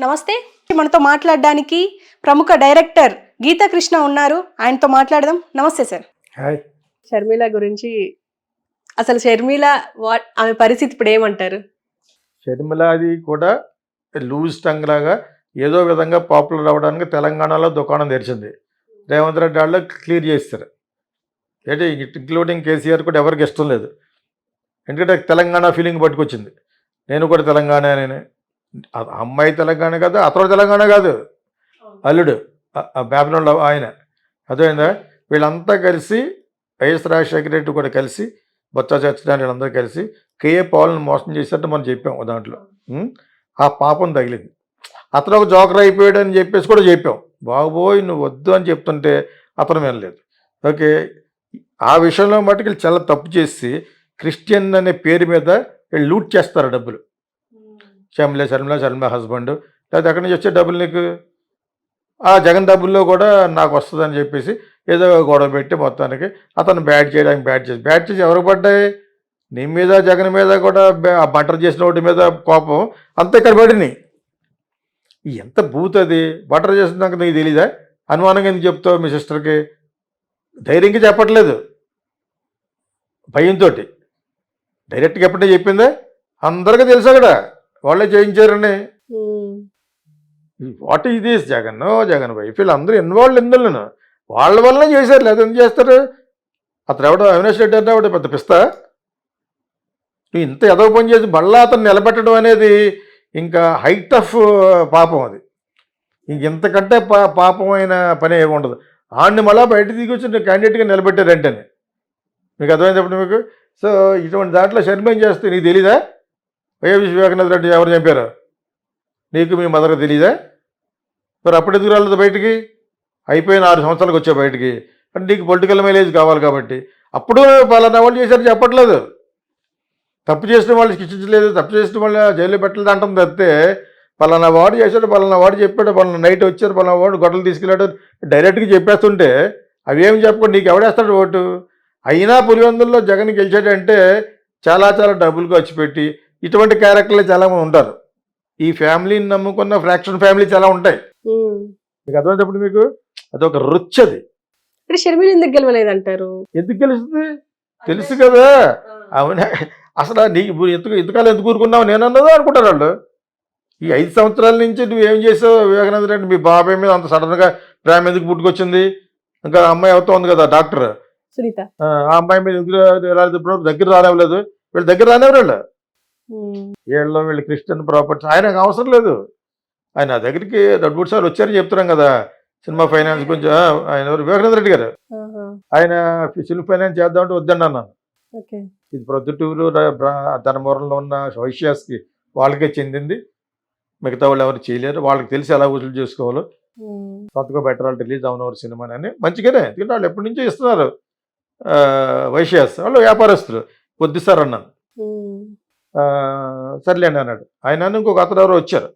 నమస్తే. మనతో మాట్లాడడానికి ప్రముఖ డైరెక్టర్ గీతా కృష్ణ ఉన్నారు. ఆయనతో మాట్లాడదాం. నమస్తే సార్. హాయ్. షర్మిల గురించి అసలు షర్మిల ఆమె పరిస్థితి ఇప్పుడు ఏమంటారు? షర్మిల అది కూడా లూజ్ టంగ్ లాగా ఏదో విధంగా పాపులర్ అవ్వడానికి తెలంగాణలో దుకాణం తెరిచింది. రేవంత్ రెడ్డి వాళ్ళు క్లియర్ చేస్తారు. ఏంటి ఇంక్లూడింగ్ కేసీఆర్ కూడా ఎవరికి ఇష్టం లేదు. ఎందుకంటే తెలంగాణ ఫీలింగ్ పట్టుకొచ్చింది. నేను కూడా తెలంగాణ అని. అమ్మాయి తెలంగాణ కాదు, అతడు తెలంగాణ కాదు, అల్లుడు బ్యాబిలోన్లో ఆయన. అర్థమైందా? వీళ్ళంతా కలిసి వైఎస్ రాజశేఖర రెడ్డి కూడా కలిసి బొత్స సత్యనారాయణ వీళ్ళందరూ కలిసి కేఏ పాల్ని మోసం చేసినట్టు మనం చెప్పాం దాంట్లో. ఆ పాపం తగిలింది. అతను ఒక జోకర్ అయిపోయాడు అని చెప్పేసి కూడా చెప్పాం. బాబోయ్ నువ్వు వద్దు అని చెప్తుంటే అతను వినలేదు. ఓకే, ఆ విషయంలో మటుకు వీళ్ళు చాలా తప్పు చేసి క్రిస్టియన్ అనే పేరు మీద వీళ్ళు లూట్ చేస్తారు డబ్బులు. షర్మిల హస్బెండ్ లేకపోతే ఎక్కడి నుంచి వచ్చే డబ్బులు నీకు? ఆ జగన్ డబ్బుల్లో కూడా నాకు వస్తుందని చెప్పేసి ఏదో గొడవ పెట్టి మొత్తానికి అతను బ్యాట్ చేసి ఎవరికి పడ్డాయి? నీ మీద జగన్ మీద కూడా బటర్ చేసిన వాటి మీద కోపం అంతా ఇక్కడ పడినాయి. ఎంత బూత్ అది! బటర్ చేసినాక నీకు తెలీదా? అనుమానంగా ఎందుకు చెప్తావు మీ సిస్టర్కి? ధైర్యంగా చెప్పట్లేదు, భయంతో. డైరెక్ట్గా ఎప్పుడైనా చెప్పిందా? అందరికీ తెలుసు అక్కడ వాళ్ళే చేయించారని. What is this? Jagan wife వీళ్ళందరూ ఇన్వాల్వ్ ఇందులో వాళ్ళ వల్లనే చేశారు. లేదా ఎందుకు చేస్తారు? అతను ఎవడో అవినాష్ రెడ్డి అంటే ఆవిడ పెద్ద పిస్తా. నువ్వు ఇంత ఎదవ పని చేసి మళ్ళా అతను నిలబెట్టడం అనేది ఇంకా హైట్ ఆఫ్ పాపం. అది ఇంకెంతకంటే పాపమైన పని ఏమి ఉండదు. ఆడిని మళ్ళీ బయట దిగొచ్చి క్యాండిడేట్గా నిలబెట్టారంటేనే మీకు అర్థమైనప్పుడు మీకు. సో ఇటువంటి దాంట్లో షర్మ ఏం చేస్తే నీకు తెలీదా? వైఎస్ వివేకానంద రెడ్డి ఎవరు చంపారు నీకు మీ మదర్కి తెలీదా? మరి అప్పుడు ఎదుగు రాలేదు బయటికి? అయిపోయిన 6 సంవత్సరాలకు వచ్చావు బయటికి అంటే నీకు పొలిటికల్ మైలేజ్ కావాలి కాబట్టి. అప్పుడు పలానా వాళ్ళు చేశారు చెప్పట్లేదు. తప్పు చేసిన వాళ్ళు శిక్షించలేదు, తప్పు చేసిన వాళ్ళు జైల్లో పెట్టలేదు అంటుంది తప్పితే పలానా వాడు చేశాడు, పలానా వాడు చెప్పాడు, పలానా నైట్ వచ్చారు, పలానా వాడు గొడవలు తీసుకెళ్ళాడు డైరెక్ట్గా చెప్పేస్తుంటే అవేమి చెప్పకుండా నీకు ఎవడేస్తాడు ఓటు? అయినా పులివెందుల్లో జగన్ గెలిచాడంటే చాలా డబ్బులు ఖర్చు పెట్టి ఇటువంటి క్యారెక్టర్లు చాలామంది ఉంటారు. ఈ ఫ్యామిలీని నమ్ముకున్న ఫ్రాక్షన్ ఫ్యామిలీ చాలా ఉంటాయి. మీకు అర్థమైనప్పుడు మీకు అదొక రుచి. అది షర్మిల ఎందుకు గెలవలేదంటారు? ఎందుకు గెలుస్తుంది? తెలుసు కదా. అవునా? అసలు నీకు ఎంతకాలం ఎందుకు ఊరుకున్నావు నేనన్నదో అనుకుంటారు వాళ్ళు. ఈ 5 సంవత్సరాల నుంచి నువ్వేం చేసావు? వివేకానంద రెడ్డి మీ బాబాయ్ మీద అంత సడన్గా ప్రేమ ఎందుకు పుట్టుకొచ్చింది? ఇంకా అమ్మాయి అవుతా ఉంది కదా డాక్టర్ సునీత, ఆ అమ్మాయి మీద ఎందుకు దగ్గర రానివ్వలేదు? వీళ్ళు దగ్గర రానివ్వరు. వీళ్ళు క్రిస్టియన్ ప్రాపర్టీస్ ఆయనకు అవసరం లేదు. ఆయన దగ్గరికి 2-3 సార్లు వచ్చారని చెప్తున్నాం కదా. సినిమా ఫైనాన్స్ గురించి ఆయన ఎవరు? వివేకానంద రెడ్డి గారు. ఆయన సినిమా ఫైనాన్స్ చేద్దామంటే వద్దండి అన్నాను. ఇది ప్రొద్దుటూరు ధర్మవరంలో ఉన్న వైశ్యాస్కి వాళ్ళకే చెందింది, మిగతా వాళ్ళు ఎవరు చేయలేరు. వాళ్ళకి తెలిసి ఎలా వసూలు చేసుకోవాలో. సొంతగా బెటర్ వాళ్ళు రిలీజ్ అవునవారు సినిమా అని మంచిగానే, ఎందుకంటే వాళ్ళు ఎప్పటి నుంచో ఇస్తున్నారు. వైశ్యాస్ వాళ్ళు వ్యాపారస్తులు. వద్దు సార్ అన్నాను. సర్లేండి అన్నాడు. ఆయన ఇంకొక అతను ఎవరో వచ్చారు.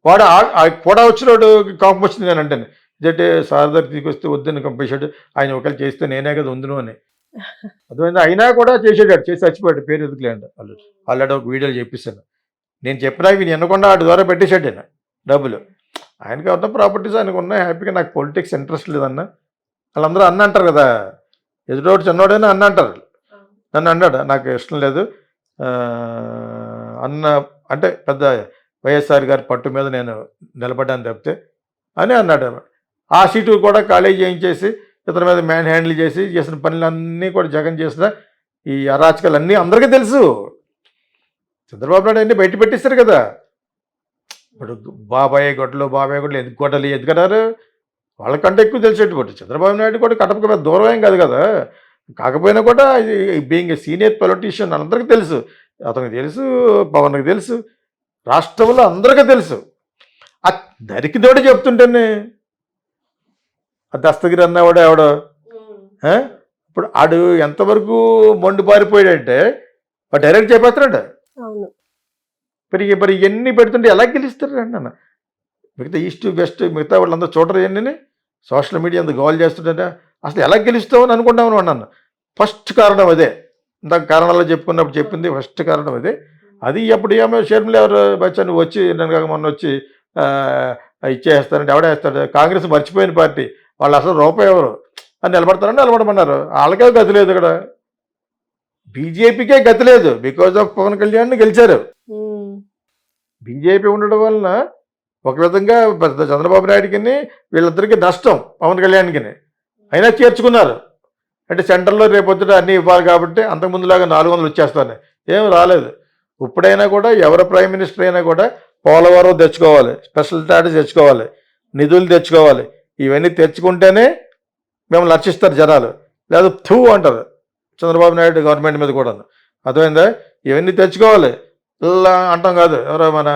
వాడు కూడా వచ్చినాడు కోపం వచ్చింది నేను అంటే ఇదంటే సార్ దగ్గర తీసుకొస్తే వద్దని కంపేశాడు. ఆయన ఒకవేళ చేస్తే నేనే కదా ఉందును అని. అర్థమైంది. అయినా కూడా చేసేటాడు, చేసి చచ్చిపోయాడు. పేరు ఎదుగులేండి వాళ్ళు ఆల్రెడీ ఒక వీడియోలు చెప్పిస్తాను. నేను చెప్పినా వీని ఎన్నకుండా వాటి ద్వారా పెట్టేశాడు ఆయన డబ్బులు. ఆయనకి ఉన్న ప్రాపర్టీస్ ఆయనకు ఉన్నాయి హ్యాపీగా. నాకు పొలిటిక్స్ ఇంట్రెస్ట్ లేదన్న వాళ్ళందరూ అన్న అంటారు కదా. ఎదుటోడు చిన్నోడైనా అన్న అంటారు. నన్ను అన్నాడు నాకు ఇష్టం లేదు అన్న అంటే పెద్ద వైఎస్ఆర్ గారి పట్టు మీద నేను నిలబడ్డాను తప్పితే అని అన్నాడు. ఆ సీటు కూడా ఖాళీ చేయించేసి ఇతని మీద మ్యాన్ హ్యాండిల్ చేసి చేసిన పనులన్నీ కూడా జగన్ చేసిన ఈ అరాచకాలన్నీ అందరికీ తెలుసు. చంద్రబాబు నాయుడు అన్నీ బయట పెట్టిస్తారు కదా. ఇప్పుడు బాబాయ్ గొడ్డలు ఎందుకు గొడ్డలు ఎందుకన్నారు? వాళ్ళకంటే ఎక్కువ తెలిసేటువంటి చంద్రబాబు నాయుడు కూడా కడపకి పెద్ద దూరం ఏం కాదు కదా. కాకపోయినా కూడా బీయింగ్ ఏ సీనియర్ పొలిటీషియన్ అందరికీ తెలుసు. అతనికి తెలుసు, పవన్కి తెలుసు, రాష్ట్రంలో అందరికీ తెలుసు. ఆ దరికిదోడు చెప్తుంటేనే ఆ దస్తగిరి అన్నవాడు ఎవడో ఇప్పుడు ఆడు ఎంతవరకు మొండి పారిపోయాడంటే వాడు డైరెక్ట్ చెప్పేస్తున్నాడు. మరి ఇవన్నీ పెడుతుంటే ఎలా గెలుస్తారు అండి అన్న? మిగతా ఈస్ట్ వెస్ట్ మిగతా వాళ్ళందరూ చూడరు ఇవన్నీ. సోషల్ మీడియా అంత గోల్ చేస్తుంటే అసలు ఎలా గెలుస్తామని అనుకుంటామని అన్నాను. ఫస్ట్ కారణం అదే. ఇందాక కారణాల్లో చెప్పుకున్నప్పుడు చెప్పింది ఫస్ట్ కారణం అదే. అది అప్పుడు ఏమో షర్మిల ఎవరు బచ్చా నువ్వు వచ్చి నేను మొన్న వచ్చి ఆ, ఇచ్చేస్తానంటే ఎవడేస్తాడు, కాంగ్రెస్ మర్చిపోయిన పార్టీ, వాళ్ళు అసలు రూపాయి ఎవరు అని నిలబడతారని నిలబడమన్నారు. వాళ్ళకే గతి లేదు ఇక్కడ, బీజేపీకే గతి లేదు. బికాజ్ ఆఫ్ పవన్ కళ్యాణ్ గెలిచారు. బీజేపీ ఉండడం వలన ఒక విధంగా చంద్రబాబు నాయుడికి వీళ్ళిద్దరికి నష్టం, పవన్ కళ్యాణ్కి. అయినా చేర్చుకున్నారు. అంటే సెంట్రల్లో రేపొద్దుట అన్నీ ఇవ్వాలి కాబట్టి అంతకుముందులాగా 400 వచ్చేస్తాను ఏం రాలేదు. ఇప్పుడైనా కూడా ఎవరు ప్రైమ్ మినిస్టర్ అయినా కూడా పోలవరం తెచ్చుకోవాలి, స్పెషల్ స్టాటస్ తెచ్చుకోవాలి, నిధులు తెచ్చుకోవాలి. ఇవన్నీ తెచ్చుకుంటేనే మిమ్మల్ని రక్షిస్తారు జనాలు, లేదా థూ అంటారు చంద్రబాబు నాయుడు గవర్నమెంట్ మీద కూడా. అర్థమైందా? ఇవన్నీ తెచ్చుకోవాలి, ఇలా అంటాం కాదు. ఎవరో మన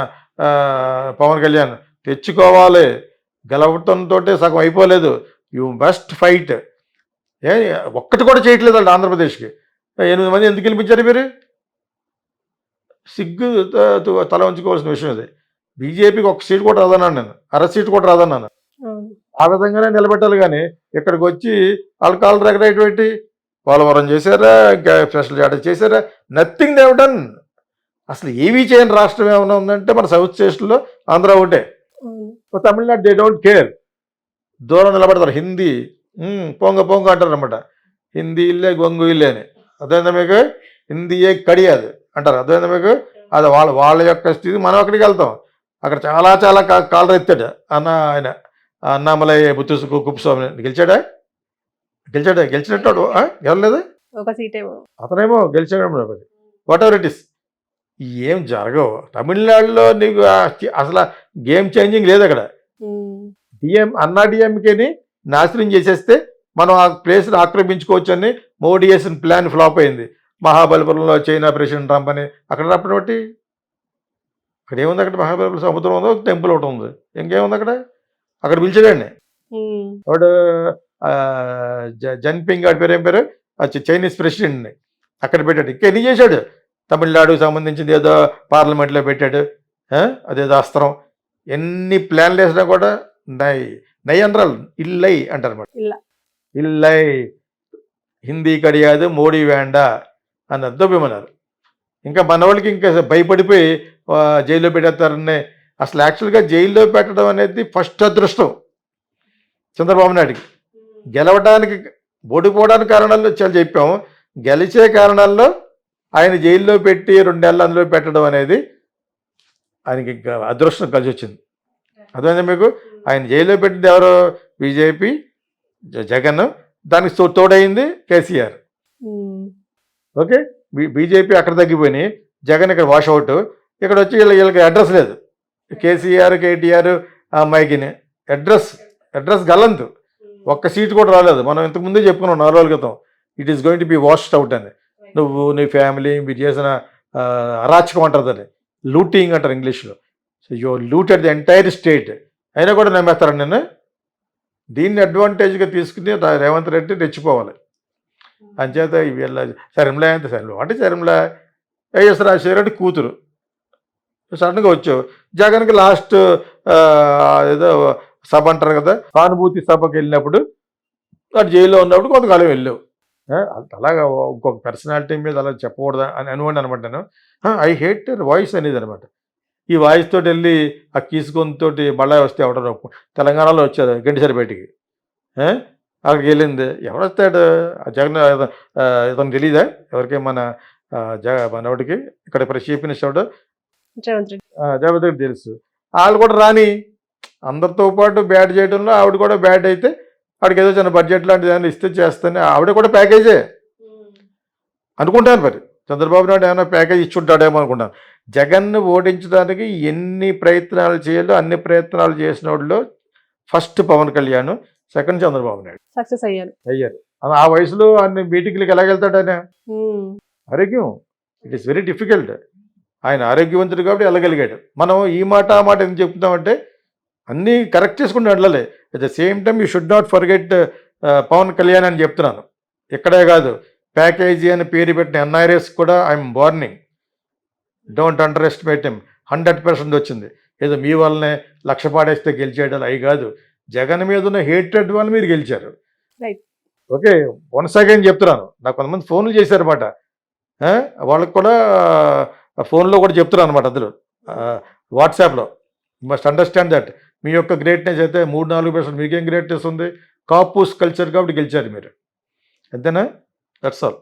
పవన్ కళ్యాణ్ తెచ్చుకోవాలి. గెలవటంతో సగం అయిపోలేదు, యూ మస్ట్ ఫైట్. ఒక్కటి కూడా చేయట్లేదు వాళ్ళు ఆంధ్రప్రదేశ్కి. 8 మంది ఎందుకు గెలిపించారు మీరు? సిగ్గు తల ఉంచుకోవాల్సిన విషయం ఇది. బీజేపీకి ఒక సీట్ కూడా రాదన్నాను నేను, అర సీట్ కూడా రాదన్నాను. ఆ విధంగానే నిలబెట్టాలి. కానీ ఇక్కడికి వచ్చి వాళ్ళ కాళ్ళు రెగరేటువంటి పోలవరం చేశారా, ఇంకా స్పెషల్ స్టాటస్ చేశారా? Nothing Dev done. అసలు ఏమీ చేయని రాష్ట్రం ఏమైనా ఉందంటే మన సౌత్ స్టేట్స్లో ఆంధ్ర ఒకటే. తమిళనాడు దే డోంట్ కేర్, దూరం నిలబడతారు. హిందీ పొంగ పొంగ అంటారు అనమాట. హిందీ ఇల్లే గొంగు ఇల్లే అని. అదేందా మీకు? హిందీయే కడియాదు అంటారు. అదేందా మీకు? అది వాళ్ళ యొక్క స్థితి. మనం అక్కడికి వెళ్తాం, అక్కడ చాలా చాలా కాలర్ ఎత్తాడు ఆయన అన్నామలై బుత్తు కుప్పస్వామి. గెలిచినట్టు గెలలేదు, ఒక సీట్ అతనేమో గెలిచాడు. వాట్ ఎవర్ ఇట్ ఇస్, ఏం జరగవు. తమిళనాడులో నీకు అసలు గేమ్ చేంజింగ్ లేదు అక్కడ. అన్నా డిఎంకేని నాశనం చేసేస్తే మనం ఆ ప్లేస్ని ఆక్రమించుకోవచ్చు అని మోడీ వేసిన ప్లాన్ ఫ్లాప్ అయింది. మహాబలిపురంలో చైనా ప్రెసిడెంట్ ట్రంప్ అని అక్కడ రావడం బట్టి అక్కడ ఏముంది? అక్కడ మహాబలిపురం సముద్రం ఉందో, టెంపుల్ ఒకటి ఉంది, ఇంకేముంది అక్కడ? అక్కడ పిలిచాడండి వాడు జన్పింగ్ వాడి పేరు ఏం పేరు, చైనీస్ ప్రెసిడెంట్ని అక్కడ పెట్టాడు. ఇంకా ఎన్ని చేశాడు? తమిళనాడుకు సంబంధించింది ఏదో పార్లమెంట్లో పెట్టాడు, అదేదో అస్త్రం. ఎన్ని ప్లాన్లు వేసినా కూడా నై అనరాలు, ఇల్లై అంటారు అనమాట. ఇల్లై హిందీ కడియాదు మోడీ వేండా అని అర్థమన్నారు. ఇంకా మన వాళ్ళకి ఇంకా భయపడిపోయి జైల్లో పెట్టేస్తారని. అసలు యాక్చువల్గా జైల్లో పెట్టడం అనేది ఫస్ట్ అదృష్టం చంద్రబాబు నాయుడికి. గెలవడానికి, ఓడిపోవడానికి కారణాలు చాలా చెప్పాము, గెలిచే కారణాల్లో ఆయన జైల్లో పెట్టి 2 నెలలు అందులో పెట్టడం అనేది ఆయనకి అదృష్టం కలిసి వచ్చింది. అర్థమైందా మీకు? ఆయన జైల్లో పెట్టింది ఎవరు? బీజేపీ, జగన్. దానికి తోడైంది కేసీఆర్. ఓకే, బీజేపీ అక్కడ తగ్గిపోయినాయి, జగన్ ఇక్కడ వాషౌట్. ఇక్కడ వచ్చి వీళ్ళకి అడ్రస్ లేదు. కేసీఆర్, కేటీఆర్, ఆ అమ్మాయికి అడ్రస్ గల్లంతు. ఒక్క సీటు కూడా రాలేదు. మనం ఇంతకుముందే చెప్పుకున్నాం 4 రోజుల క్రితం, it is going to be washed out అని. నువ్వు నీ ఫ్యామిలీ మీరు చేసిన అరాచకం అంటారు, దాన్ని లూటింగ్ అంటారు ఇంగ్లీష్లో. So you looted the entire state. అయినా కూడా నమ్మేస్తారని నేను. దీన్ని అడ్వాంటేజ్గా తీసుకుని రేవంత్ రెడ్డి రెచ్చిపోవాలి. అంచేత వీళ్ళ శర్మిల ఎంత శర్మిల అంటే శర్మిల వైఎస్ రాజశేఖర రెడ్డి కూతురు. సడన్గా వచ్చావు. జగన్కి లాస్ట్ ఏదో సభ అంటారు కదా, సానుభూతి సభకి వెళ్ళినప్పుడు అటు జైల్లో ఉన్నప్పుడు కొంతకాలం వెళ్ళావు. అలాగా ఇంకొక పర్సనాలిటీ మీద అలా చెప్పకూడదు అని అనుకోండి అనమాట. నేను ఐ హేట్ వాయిస్ అనేది అనమాట. ఈ వాయిస్ తోటి వెళ్ళి ఆ కీసుకొనితోటి మళ్ళా వస్తే ఎవడో తెలంగాణలో వచ్చారు గంటిసరి బయటికి, అక్కడికి వెళ్ళింది. ఎవడు వస్తాడు? జగన్ ఇతను తెలీదా ఎవరికి? మనవాడికి ఇక్కడ చీఫ్ మినిస్టర్ రేవంత్ రెడ్డి తెలుసు. వాళ్ళు కూడా రాని, అందరితో పాటు బ్యాట్ చేయడంలో ఆవిడ కూడా బ్యాట్ అయితే ఆవిడకి ఏదో చిన్న బడ్జెట్ లాంటిది ఏమైనా ఇస్తే చేస్తానే, ఆవిడ కూడా ప్యాకేజే అనుకుంటాను. మరి చంద్రబాబు నాయుడు ఏమైనా ప్యాకేజ్ ఇచ్చుంటాడేమో అనుకుంటాను. జగన్ను ఓడించడానికి ఎన్ని ప్రయత్నాలు చేయాలో అన్ని ప్రయత్నాలు చేసిన వాళ్ళు first Pawan Kalyan, second Chandrababu Naidu success అయ్యారు. ఆ వయసులో అన్ని మీటింగ్లకు ఎలాగెళ్తాడు ఆయన? ఆరోగ్యం, ఇట్ ఈస్ వెరీ డిఫికల్ట్. ఆయన ఆరోగ్యవంతుడు కాబట్టి వెళ్ళగలిగాడు. మనం ఈ మాట ఆ మాట ఎందుకు చెప్తున్నామంటే అన్నీ కరెక్ట్ చేసుకుంటూ వెళ్ళాలి. At the same time you should not forget Pawan Kalyan అని చెప్తున్నాను. ఇక్కడే కాదు, ప్యాకేజీ అని పేరు పెట్టిన ఎన్ఐఆర్ఎస్ కూడా I'm warning, don't under estimate him. 100% వచ్చింది. ఏదో మీ వల్లనే లక్ష పాడేస్తే గెలిచేయడాలు అవి కాదు. జగన్ మీద ఉన్న హేట్రెడ్ వల్ల మీరు గెలిచారు. ఓకే, వన్స్ అగైన్ చెప్తున్నాను. నాకు కొంతమంది ఫోన్లు చేశారన్నమాట. వాళ్ళకు కూడా ఆ ఫోన్లో కూడా చెప్తున్నారు అనమాట అందులో వాట్సాప్లో. మస్ట్ అండర్స్టాండ్ దట్ మీ యొక్క గ్రేట్నెస్ అయితే 3-4% మీకేం గ్రేట్నెస్ ఉంది, కాపూస్ కల్చర్ కాబట్టి గెలిచారు మీరు, అంతేనా? That's all.